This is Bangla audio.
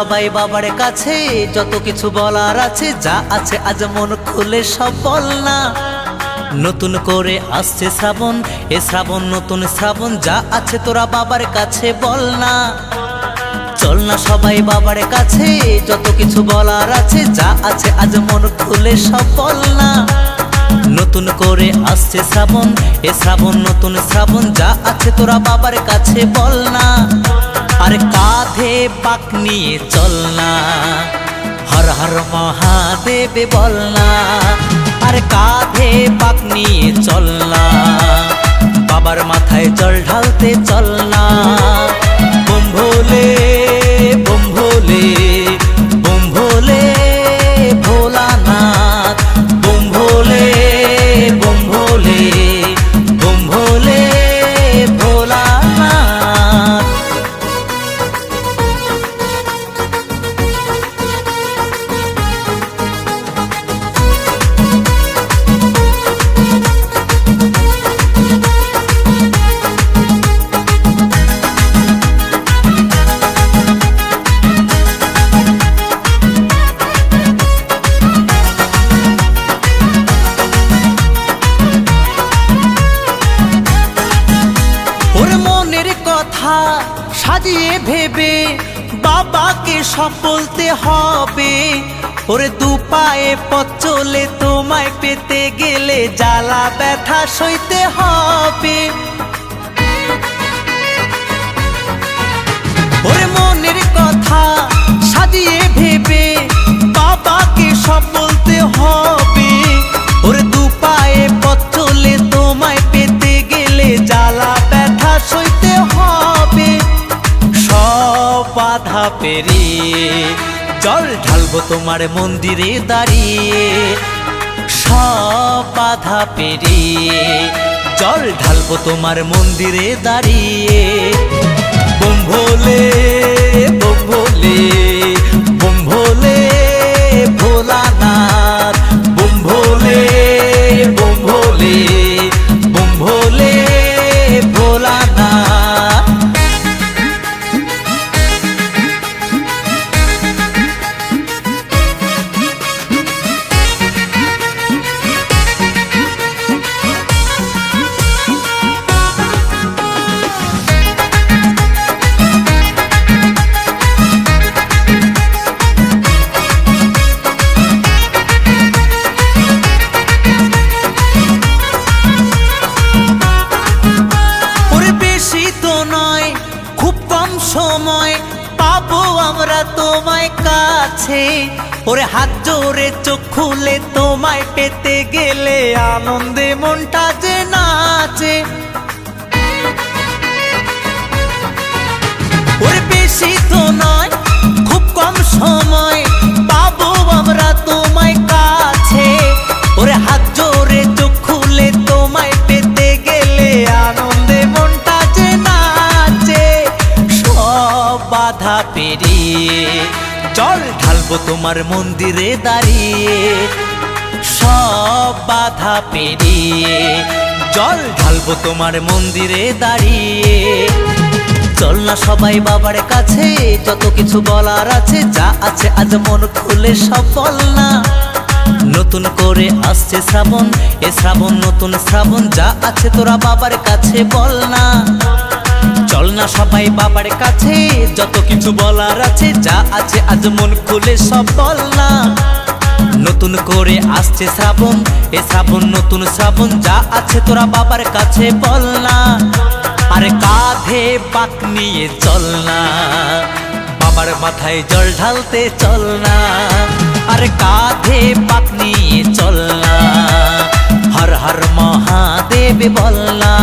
সবাই বাবার কাছে, যত কিছু বলার আছে, যা আছে আজ মন খুলে সব বল না। নতুন করে আসছে শ্রাবণ, এ শ্রাবণ নতুন শ্রাবণ, যা আছে তোরা বাবার কাছে বল না। চল না সবাই বাবার কাছে, যত কিছু বলার আছে, যা আছে আজ মন খুলে সব বল না। নতুন করে আসছে শ্রাবণ, এ শ্রাবণ নতুন শ্রাবণ, যা আছে তোরা বাবার কাছে বল না। আর কাঁধে বাঁক নিয়ে চল না, হর হর মহাদেব বল না। আর কাঁধে বাঁক নিয়ে চল না, বাবার মাথায় জল ঢালতে চল না। বম ভোলে বম ভোলে বম ভোলে ভোলানাথ, বম ভোলে বম ভোলে বম ভোলে ভোলানাথ। কথা সাজিয়ে ভেবে বাবাকে সব বলতে হবে। ওরে দু পায়ে পথ চলে তোমায় পেতে গেলে জ্বালা ব্যথা সইতে হবে। ওরে মনের কথা সাজিয়ে ভেবে বাবাকে সব বলতে হবে। ওরে দু পায়ে পথ চলে তোমায় পেতে গেলে জ্বালা ব্যথা সইতে হবে। সব বাধা পেরিয়ে জল ঢালবো তোমার মন্দিরে দাঁড়িয়ে। সব বাধা পেরিয়ে জল ঢালবো তোমার মন্দিরে দাঁড়িয়ে। বম ভোলে বম ভোলে বম ভোলে ভোলানাথ, বম ভোলে বম ভোলে বম ভোলে ভোলানাথ। সময় পাবো আমরা তোমায় কাছে। ওরে হাত জোরে চোখ খুলে তোমায় পেতে গেলে আনন্দে মনটা যে নাচে। ওরে বেশি তো নয় খুব কম সময় পাবো আমরা তোমায় কাছে। ওরে হাত জোরে চোখ খুলে তোমায় পেতে গেলে আনন্দে মনটা যে নাচে। বাধা পেরিয়ে জল ঢালবো তোমার মন্দিরে দাঁড়িয়ে। সব বাধা পেরিয়ে জল ঢালবো তোমার মন্দিরে দাঁড়িয়ে। চল না সবাই বাবার কাছে, যত কিছু বলার আছে, যা আছে আজ মন খুলে সব বল না। নতুন করে আসছে শ্রাবণ, এ শ্রাবণ নতুন শ্রাবণ, যা আছে তোরা বাবার কাছে বল না। চল না সবাই বাবার কাছে, যত কিছু বলার আছে, যা আছে আজ মন খুলে সব বল না। নতুন করে আসছে শ্রাবণ, এ শ্রাবণ নতুন শ্রাবণ, যা আছে তোরা বাবার কাছে বল না। আরে কাঁধে বাঁক নিয়ে চল না, বাবার মাথায় জল ঢালতে চল না। আরে কাঁধে বাঁক নিয়ে চল না, হর হর মহাদেব বল না।